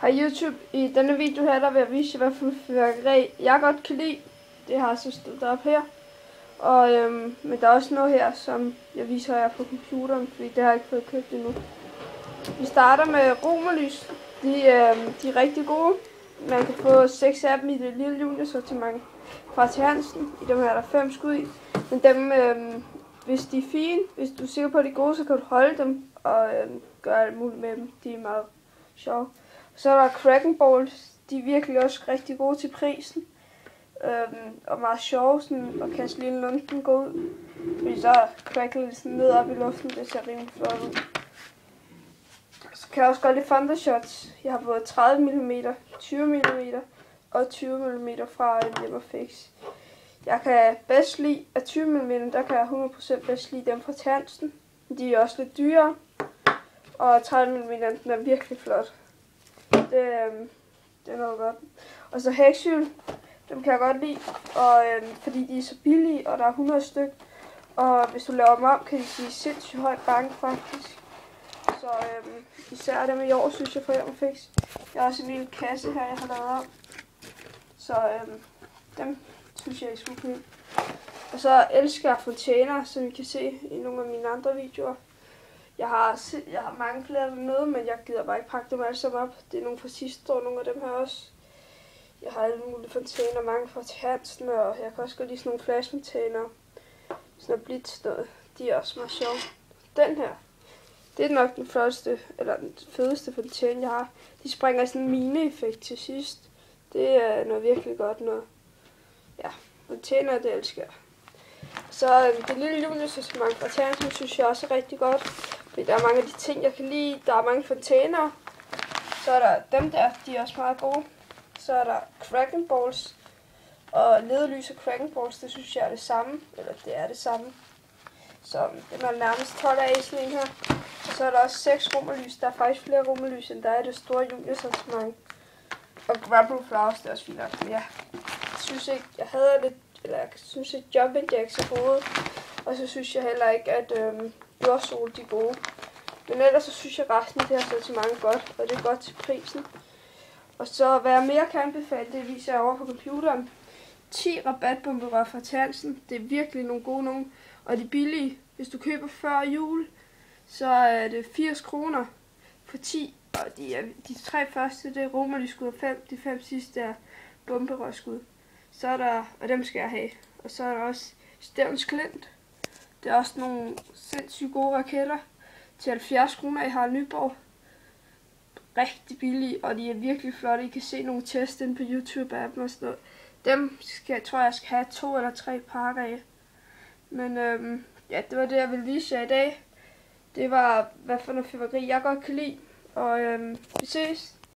Hej YouTube, i denne video her, der vil jeg vise jer, hvad for fyrværkeri jeg godt kan lide. Det har jeg så stillet op her. Men der er også noget her, som jeg viser jer på computeren, fordi det har jeg ikke fået købt endnu. Vi starter med romerlys. De er rigtig gode. Man kan få 6 af dem i det lille juniorsortiment fra T. Hansen. I dem her er der 5 skud i. Men dem, hvis de er fine, hvis du er sikker på, at de er gode, så kan du holde dem og gøre alt muligt med dem. De er meget sjove. Så er der Kraken Balls. De er virkelig også rigtig gode til prisen. Og meget sjove sådan, at kaste lille lunden gå ud. Fordi så crackler det sådan ned op i luften. Det ser rimelig flot ud. Så kan jeg også godt lide Thundershots. Jeg har både 30 mm, 20 mm og 20 mm fra Limmerfix. Jeg kan bedst lide af 20 mm, der kan jeg 100% bedst lide dem fra T. Hansen. De er også lidt dyrere. Og 30 mm, den er virkelig flot. Det er noget godt. Og så Hexyl, dem kan jeg godt lide, og, fordi de er så billige, og der er 100 styk. Og hvis du laver dem om, kan de give sindssygt højt bange faktisk. Så især dem i år, synes jeg, for Limmerfix. Jeg har også en lille kasse her, jeg har lavet om. Så dem synes jeg, I skulle købe. Og så elsker jeg fontæner, som I kan se i nogle af mine andre videoer. Jeg har mange flere dernede, men jeg gider bare ikke pakke dem alle sammen op. Det er nogle fra sidste år, nogle af dem her også. Jeg har alle mulige fontæner, mange fra T. Hansen, og jeg kan også godt lide sådan nogle flashfontæner. Sådan noget blitz noget. De er også meget sjove. Den her, det er nok den flotteste, eller den fedeste fontæne, jeg har. De springer sådan en mine-effekt til sidst. Det er noget virkelig godt noget. Ja, fontæner, det elsker jeg. Så det lille juniorsortiment fra T. Hansen synes jeg også er rigtig godt. Fordi der er mange af de ting, jeg kan lide. Der er mange fontæner. Så er der dem der, de er også meget gode. Så er der Kraken Balls. Og lederlys og Kraken Balls, det synes jeg er det samme. Eller det er det samme. Så det er nærmest 12 af sådan en her. Og så er der også 6 romerlys. Der er faktisk flere romerlys, end der er i det store juniorsortiment. Og Grapple Flowers, det er også fint nok. Men jeg synes ikke, jeg hader lidt, eller jeg synes ikke Jumping Jacks er gode. Og så synes jeg heller ikke, at jordsol de er gode. Men ellers så synes jeg resten af det her sortiment er godt, og det er godt til prisen. Og så hvad jeg mere kan anbefale, det viser jeg over på computeren. 10 rabatbomberør fra T. Hansen. Det er virkelig nogle gode nogle, og de er billige. Hvis du køber før jul, så er det 80 kroner for 10. Og de 3 første, det er romerlysskud, og de 5 sidste er bomberørskud. Så er der, og dem skal jeg have. Og så er der også Stævns Klint. Det er også nogle sindssygt gode raketter til 70 kroner i Harald Nyborg. Rigtig billige, og de er virkelig flotte. I kan se nogle test inde på YouTube af dem og sådan noget. Dem tror jeg skal have 2 eller 3 pakker af. Men ja, det var det, jeg ville vise jer i dag. Det var, hvad for noget fyrværkeri jeg godt kan lide. Og vi ses.